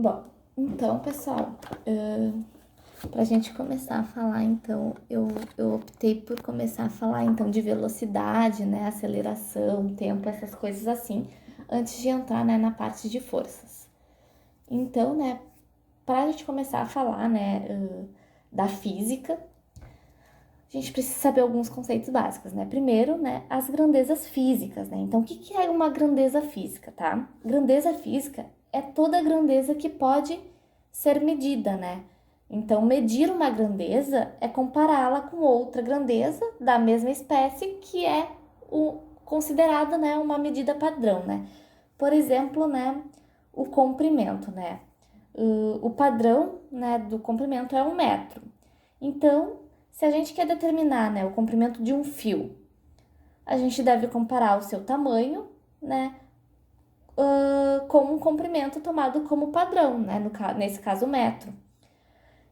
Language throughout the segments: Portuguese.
Bom, então, pessoal, para a gente começar a falar, então, eu optei por começar a falar, então, de velocidade, né, aceleração, tempo, essas coisas assim, antes de entrar, né, na parte de forças. Então, né, para a gente começar a falar, né, da física, a gente precisa saber alguns conceitos básicos, né? Primeiro, né, as grandezas físicas, né? Então, o que é uma grandeza física, tá? Grandeza física é toda grandeza que pode ser medida, né? Então, medir uma grandeza é compará-la com outra grandeza da mesma espécie que é considerada, né, uma medida padrão, né? Por exemplo, né, o comprimento, né? O padrão, né, do comprimento é 1 metro. Então, se a gente quer determinar, né, o comprimento de um fio, a gente deve comparar o seu tamanho, né, com um comprimento tomado como padrão, né, nesse caso, o metro.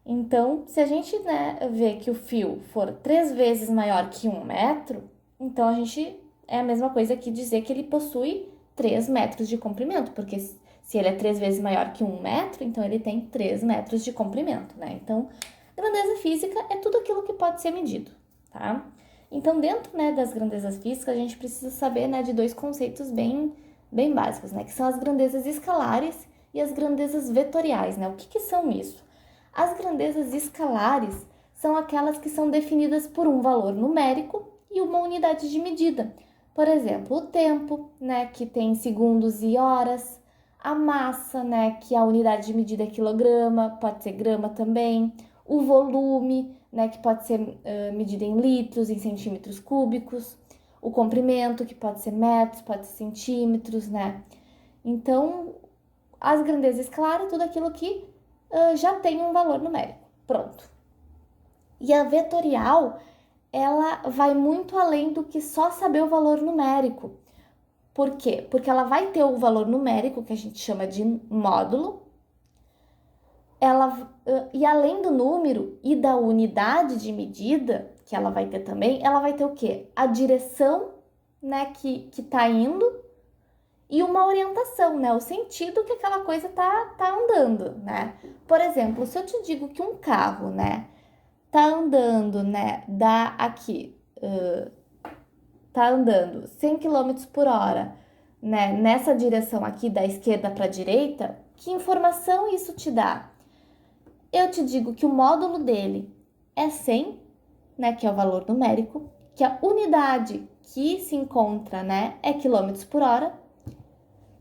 Então, se a gente, né, vê que o fio for 3 vezes maior que 1 metro, então a gente é a mesma coisa que dizer que ele possui 3 metros de comprimento, porque se ele é 3 vezes maior que 1 metro, então ele tem 3 metros de comprimento, né? Então, grandeza física é tudo aquilo que pode ser medido, tá? Então, dentro, né, das grandezas físicas, a gente precisa saber, né, de dois conceitos bem básicos, né, que são as grandezas escalares e as grandezas vetoriais, né? O que são isso? As grandezas escalares são aquelas que são definidas por um valor numérico e uma unidade de medida. Por exemplo, o tempo, né, que tem segundos e horas, a massa, né, que a unidade de medida é quilograma, pode ser grama também, o volume, né, que pode ser medido em litros, em centímetros cúbicos, o comprimento, que pode ser metros, pode ser centímetros, né? Então, as grandezas escalares é tudo aquilo que já tem um valor numérico. Pronto. E a vetorial, ela vai muito além do que só saber o valor numérico. Por quê? Porque ela vai ter o valor numérico, que a gente chama de módulo, e além do número e da unidade de medida, que ela vai ter também, ela vai ter o quê? A direção, né, que tá indo e uma orientação, né? O sentido que aquela coisa tá andando, né? Por exemplo, se eu te digo que um carro, né, tá andando, né, tá andando 100 km por hora, né, nessa direção aqui da esquerda para a direita, que informação isso te dá? Eu te digo que o módulo dele é 100, né, que é o valor numérico, que a unidade que se encontra, né, é quilômetros por hora,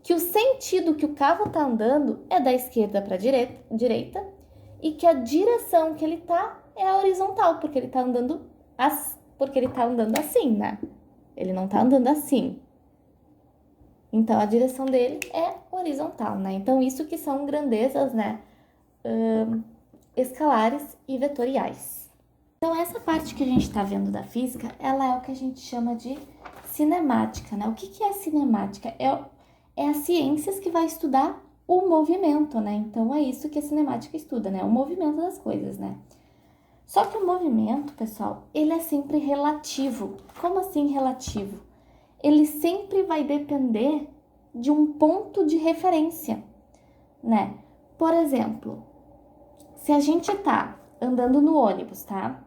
que o sentido que o carro está andando é da esquerda para a direita e que a direção que ele está é a horizontal, porque ele está andando assim, né? Ele não está andando assim. Então a direção dele é horizontal, né? Então isso que são grandezas, né, escalares e vetoriais. Então essa parte que a gente está vendo da física, ela é o que a gente chama de cinemática, né? O que é cinemática? É as ciências que vai estudar o movimento, né? Então é isso que a cinemática estuda, né? O movimento das coisas, né? Só que o movimento, pessoal, ele é sempre relativo. Como assim relativo? Ele sempre vai depender de um ponto de referência, né? Por exemplo, se a gente tá andando no ônibus, tá?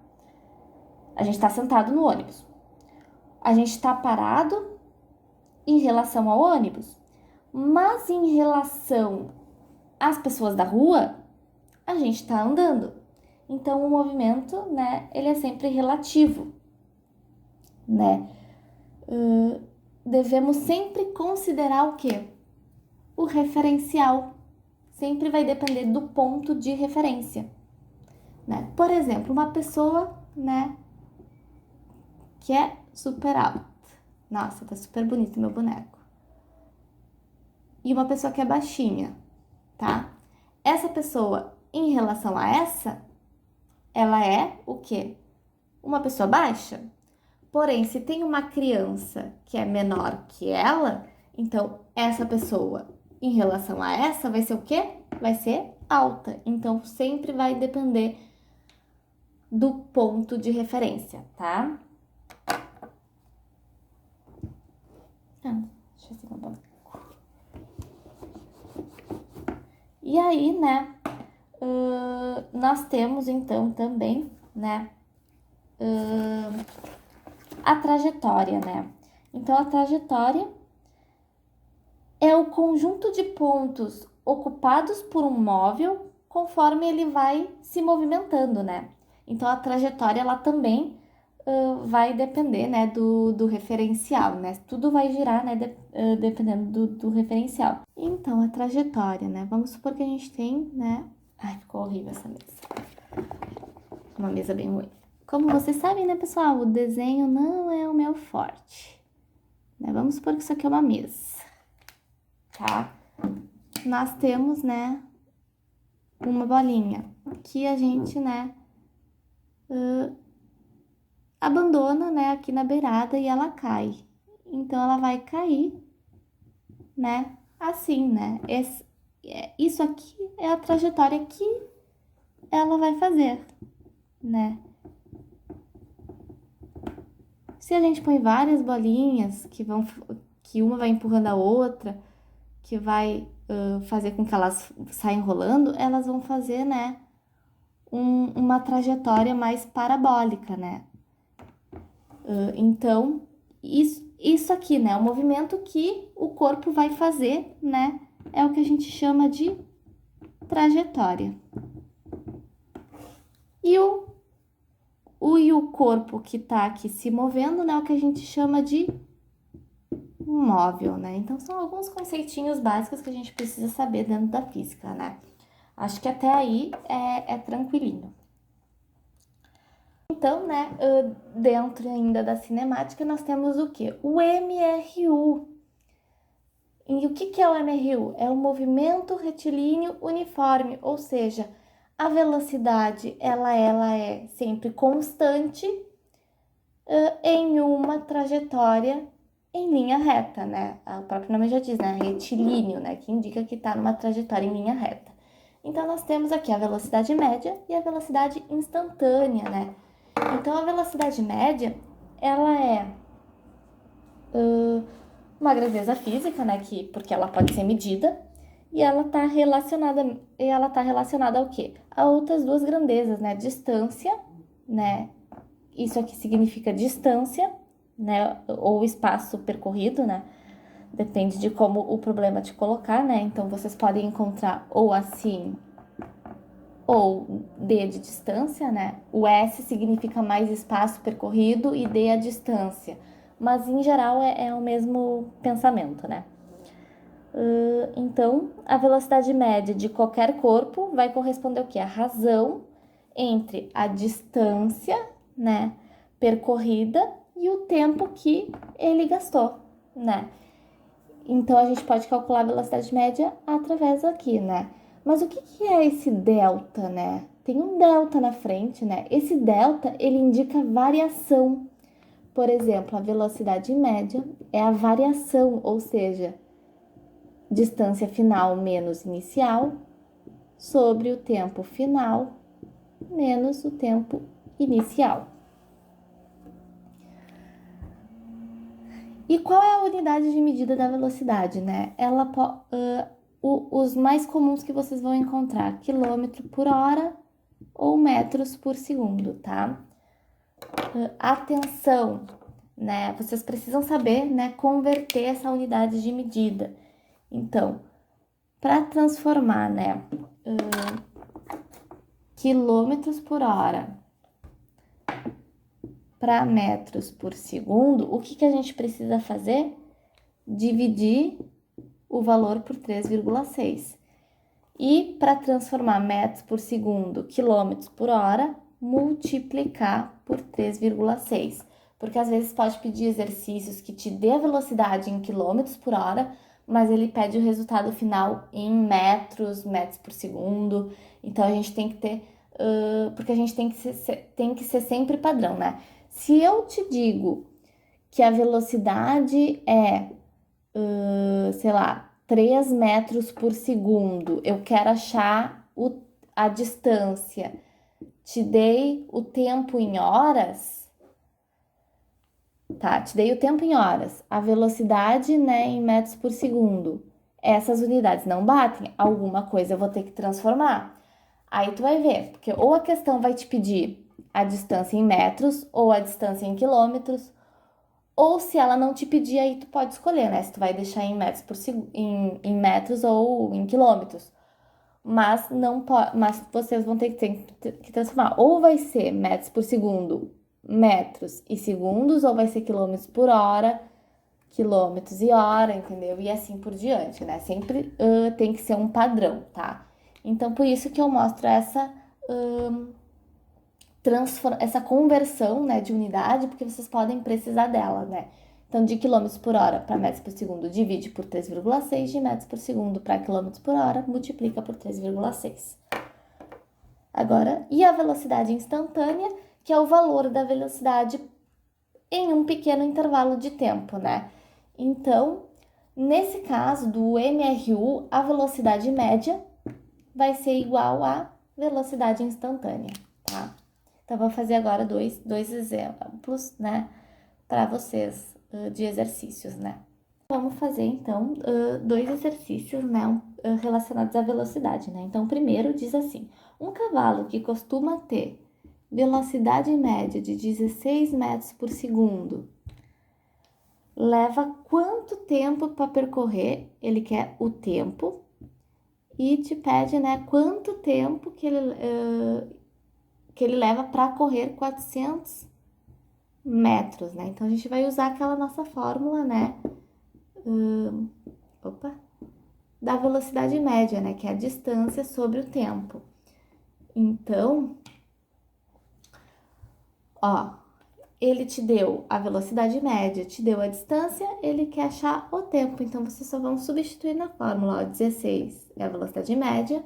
A gente tá sentado no ônibus. A gente tá parado em relação ao ônibus, mas em relação às pessoas da rua, a gente tá andando. Então, o movimento, né, ele é sempre relativo, né? Devemos sempre considerar o quê? O referencial. Sempre vai depender do ponto de referência, né? Por exemplo, uma pessoa, né, que é super alta. Nossa, tá super bonito meu boneco. E uma pessoa que é baixinha, tá? Essa pessoa, em relação a essa, ela é o quê? Uma pessoa baixa. Porém, se tem uma criança que é menor que ela, então essa pessoa, em relação a essa, vai ser o quê? Vai ser alta. Então, sempre vai depender do ponto de referência, tá? Deixa eu ver um pouco. E aí, né, nós temos então também, né, a trajetória, né? Então, a trajetória é o conjunto de pontos ocupados por um móvel conforme ele vai se movimentando, né? Então, a trajetória, ela também vai depender, né, do referencial, né? Tudo vai girar, né, dependendo do referencial. Então, a trajetória, né? Vamos supor que a gente tem, né? Ai, ficou horrível essa mesa. Uma mesa bem ruim. Como vocês sabem, né, pessoal? O desenho não é o meu forte. Né? Vamos supor que isso aqui é uma mesa, tá? Nós temos, né, uma bolinha que a gente, né, abandona, né, aqui na beirada e ela cai. Então, ela vai cair, né, assim, né? Isso aqui é a trajetória que ela vai fazer, né? Se a gente põe várias bolinhas que uma vai empurrando a outra, que vai fazer com que elas saiam rolando, elas vão fazer, né, uma trajetória mais parabólica, né? Então, isso aqui, né, o movimento que o corpo vai fazer, né, é o que a gente chama de trajetória. E o corpo que tá aqui se movendo, né, é o que a gente chama de móvel, né? Então, são alguns conceitinhos básicos que a gente precisa saber dentro da física, né? Acho que até aí é tranquilinho. Então, né, dentro ainda da cinemática, nós temos o quê? O MRU. E o que é o MRU? É o movimento retilíneo uniforme, ou seja, a velocidade ela é sempre constante em uma trajetória em linha reta, né? O próprio nome já diz, né? Retilíneo, né? Que indica que está numa trajetória em linha reta. Então, nós temos aqui a velocidade média e a velocidade instantânea, né? Então, a velocidade média, ela é uma grandeza física, né? Porque ela pode ser medida e ela está relacionada ao quê? A outras duas grandezas, né? Distância, né? Isso aqui significa distância, né? Ou espaço percorrido, né? Depende de como o problema te colocar, né? Então, vocês podem encontrar ou assim, ou D de distância, né? O S significa mais espaço percorrido e D a distância. Mas, em geral, é o mesmo pensamento, né? Então, a velocidade média de qualquer corpo vai corresponder ao quê? A razão entre a distância, né, percorrida e o tempo que ele gastou, né? Então, a gente pode calcular a velocidade média através aqui, né? Mas o que é esse delta, né? Tem um delta na frente, né? Esse delta, ele indica variação. Por exemplo, a velocidade média é a variação, ou seja, distância final menos inicial sobre o tempo final menos o tempo inicial. E qual é a unidade de medida da velocidade, né? Os mais comuns que vocês vão encontrar, quilômetro por hora ou metros por segundo, tá? Atenção, né? Vocês precisam saber, né, converter essa unidade de medida. Então, para transformar, né, quilômetros por hora para metros por segundo, o que a gente precisa fazer? Dividir o valor por 3,6. E para transformar metros por segundo, quilômetros por hora, multiplicar por 3,6. Porque às vezes pode pedir exercícios que te dê a velocidade em quilômetros por hora, mas ele pede o resultado final em metros por segundo. Então a gente tem que ter, porque a gente tem que ser sempre padrão, né? Se eu te digo que a velocidade é, sei lá, 3 metros por segundo, eu quero achar a distância, te dei o tempo em horas, tá? Te dei o tempo em horas, a velocidade, né, em metros por segundo essas unidades não batem, alguma coisa eu vou ter que transformar. Aí tu vai ver, porque ou a questão vai te pedir a distância em metros ou a distância em quilômetros, ou se ela não te pedir, aí tu pode escolher, né? Se tu vai deixar em metros por em metros ou em quilômetros. Mas não mas vocês vão ter que transformar. Ou vai ser metros por segundo, metros e segundos, ou vai ser quilômetros por hora, quilômetros e hora, entendeu? E assim por diante, né? Sempre tem que ser um padrão, tá? Então, por isso que eu mostro essa conversão, né, de unidade, porque vocês podem precisar dela, né? Então, de quilômetros por hora para metros por segundo, divide por 3,6, de metros por segundo para quilômetros por hora, multiplica por 3,6. Agora, e a velocidade instantânea, que é o valor da velocidade em um pequeno intervalo de tempo, né? Então, nesse caso do MRU, a velocidade média vai ser igual à velocidade instantânea, tá? Então, vou fazer agora dois exemplos, né, para vocês de exercícios, né? Vamos fazer, então, dois exercícios, né, relacionados à velocidade, né? Então, primeiro diz assim, um cavalo que costuma ter velocidade média de 16 metros por segundo leva quanto tempo para percorrer? Ele quer o tempo e te pede, né, quanto tempo que ele leva para correr 400 metros, né? Então, a gente vai usar aquela nossa fórmula, né? Da velocidade média, né? Que é a distância sobre o tempo. Então, ó, ele te deu a velocidade média, te deu a distância, ele quer achar o tempo. Então, vocês só vão substituir na fórmula, ó, 16 é a velocidade média,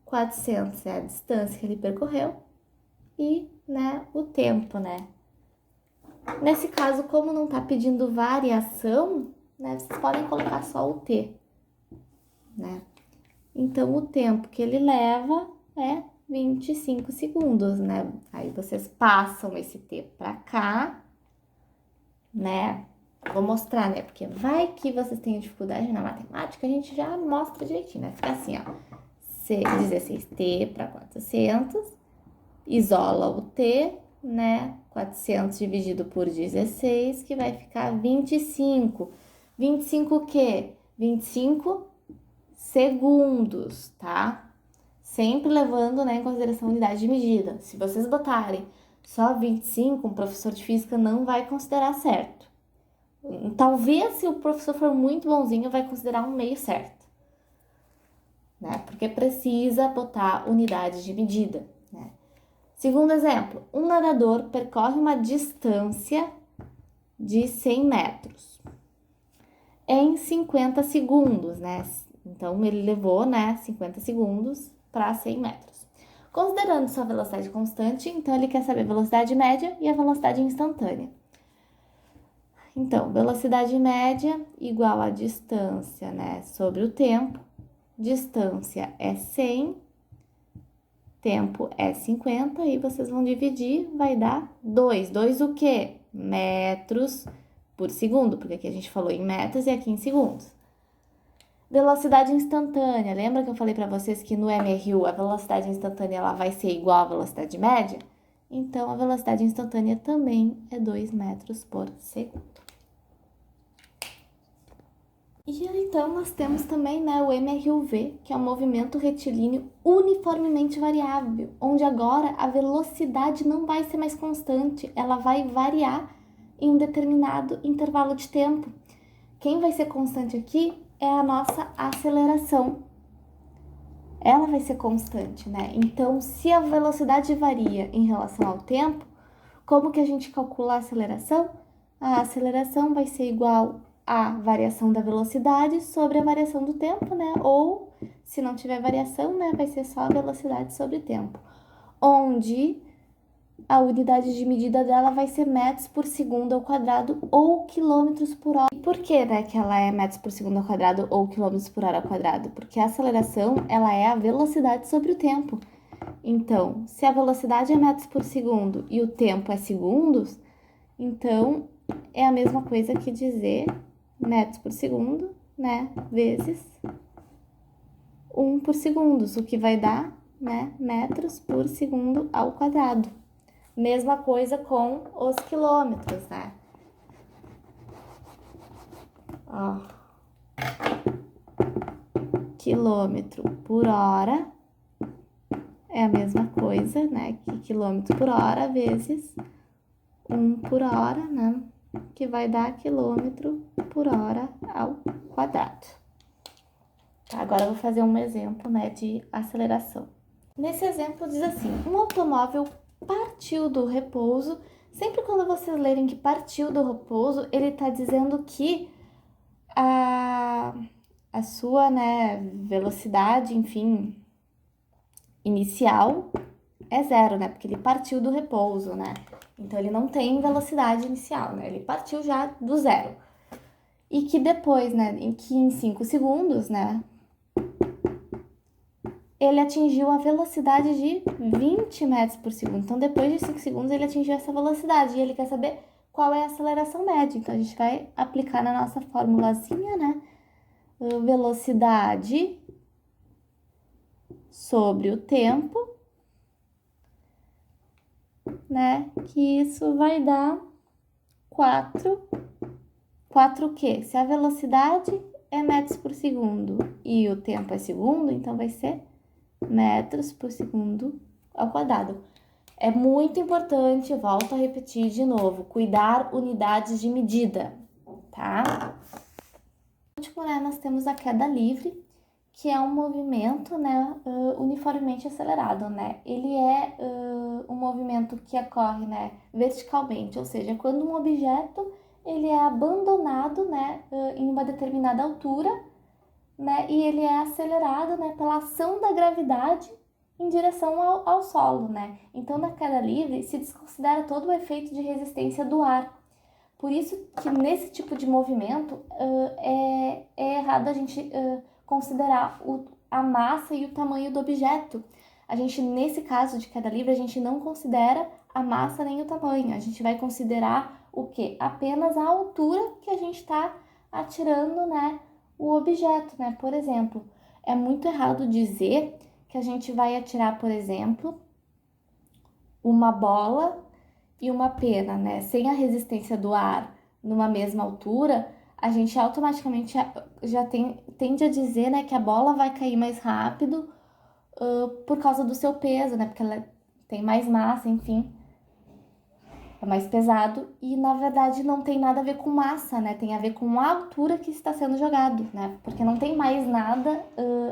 400 é a distância que ele percorreu e, né, o tempo, né? Nesse caso, como não tá pedindo variação, né, vocês podem colocar só o t, né? Então, o tempo que ele leva é 25 segundos, né? Aí vocês passam esse t para cá, né? Vou mostrar, né? Porque vai que vocês tenham dificuldade na matemática, a gente já mostra direitinho, né? Fica assim, ó. 16t para 400, isola o t, né? 400 dividido por 16, que vai ficar 25. 25 o quê? 25 segundos, tá? Sempre levando, né, em consideração a unidade de medida. Se vocês botarem só 25, um professor de física não vai considerar certo. Talvez, se o professor for muito bonzinho, vai considerar um meio certo, né? Porque precisa botar unidade de medida, né? Segundo exemplo, um nadador percorre uma distância de 100 metros em 50 segundos, né? Então, ele levou, né, 50 segundos para 100 metros. Considerando sua velocidade constante, então ele quer saber a velocidade média e a velocidade instantânea. Então, velocidade média igual a distância, né, sobre o tempo. Distância é 100, tempo é 50, e vocês vão dividir, vai dar 2. 2 o quê? Metros por segundo, porque aqui a gente falou em metros e aqui em segundos. Velocidade instantânea, lembra que eu falei para vocês que no MRU a velocidade instantânea ela vai ser igual à velocidade média? Então, a velocidade instantânea também é 2 metros por segundo. E então, nós temos também, né, o MRUV, que é o movimento retilíneo uniformemente variável, onde agora a velocidade não vai ser mais constante, ela vai variar em um determinado intervalo de tempo. Quem vai ser constante aqui é a nossa aceleração. Ela vai ser constante, né? Então, se a velocidade varia em relação ao tempo, como que a gente calcula a aceleração? A aceleração vai ser igual à variação da velocidade sobre a variação do tempo, né? Ou, se não tiver variação, né, vai ser só a velocidade sobre tempo. Onde a unidade de medida dela vai ser metros por segundo ao quadrado ou quilômetros por hora. E por que, né, que ela é metros por segundo ao quadrado ou quilômetros por hora ao quadrado? Porque a aceleração, ela é a velocidade sobre o tempo. Então, se a velocidade é metros por segundo e o tempo é segundos, então é a mesma coisa que dizer metros por segundo né, vezes 1 por segundo, o que vai dar, né, metros por segundo ao quadrado. Mesma coisa com os quilômetros, né? Ó, quilômetro por hora é a mesma coisa, né, que quilômetro por hora vezes 1 por hora, né, que vai dar quilômetro por hora ao quadrado. Tá, agora eu vou fazer um exemplo, né, de aceleração. Nesse exemplo diz assim: um automóvel partiu do repouso. Sempre quando vocês lerem que partiu do repouso, ele está dizendo que a sua, né, velocidade, enfim, inicial é zero, né? Porque ele partiu do repouso, né? Então ele não tem velocidade inicial, né? Ele partiu já do zero. E que depois, né, em 5 segundos, né, ele atingiu a velocidade de 20 metros por segundo. Então, depois de 5 segundos, ele atingiu essa velocidade. E ele quer saber qual é a aceleração média. Então, a gente vai aplicar na nossa formulazinha, né? Velocidade sobre o tempo, né? Que isso vai dar 4 o quê? Se a velocidade é metros por segundo e o tempo é segundo, então vai ser metros por segundo ao quadrado. É muito importante, volto a repetir de novo, cuidar unidades de medida, tá? Último, né, nós temos a queda livre, que é um movimento, né, uniformemente acelerado, né? Ele é um movimento que ocorre, né, verticalmente, ou seja, quando um objeto ele é abandonado, né, em uma determinada altura, né, e ele é acelerado, né, pela ação da gravidade em direção ao solo, né? Então, na queda livre, se desconsidera todo o efeito de resistência do ar. Por isso que nesse tipo de movimento é errado a gente considerar a massa e o tamanho do objeto. A gente, nesse caso de queda livre, a gente não considera a massa nem o tamanho. A gente vai considerar o quê? Apenas a altura que a gente está atirando, né, o objeto, né? Por exemplo, é muito errado dizer que a gente vai atirar, por exemplo, uma bola e uma pena, né? Sem a resistência do ar numa mesma altura, a gente automaticamente já tende a dizer, né, que a bola vai cair mais rápido por causa do seu peso, né? Porque ela tem mais massa, enfim, é mais pesado. E na verdade não tem nada a ver com massa, né? Tem a ver com a altura que está sendo jogado, né? Porque não tem mais nada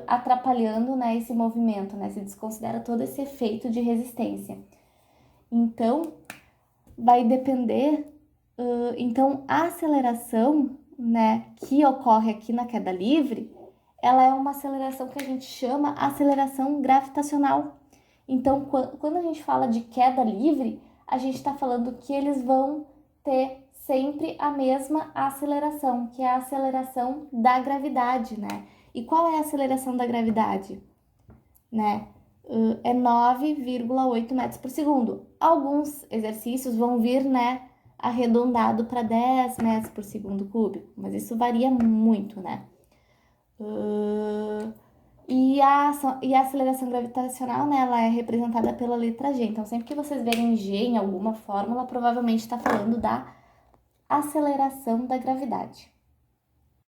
atrapalhando, né, esse movimento, né? Se desconsidera todo esse efeito de resistência. Então, vai depender, então a aceleração, né, que ocorre aqui na queda livre, ela é uma aceleração que a gente chama aceleração gravitacional. Então, quando a gente fala de queda livre, a gente está falando que eles vão ter sempre a mesma aceleração, que é a aceleração da gravidade, né? E qual é a aceleração da gravidade, né? É 9,8 metros por segundo. Alguns exercícios vão vir, né, arredondado para 10 metros por segundo cúbico, mas isso varia muito, né? E a aceleração gravitacional, né, ela é representada pela letra G. Então, sempre que vocês verem G em alguma fórmula, provavelmente está falando da aceleração da gravidade.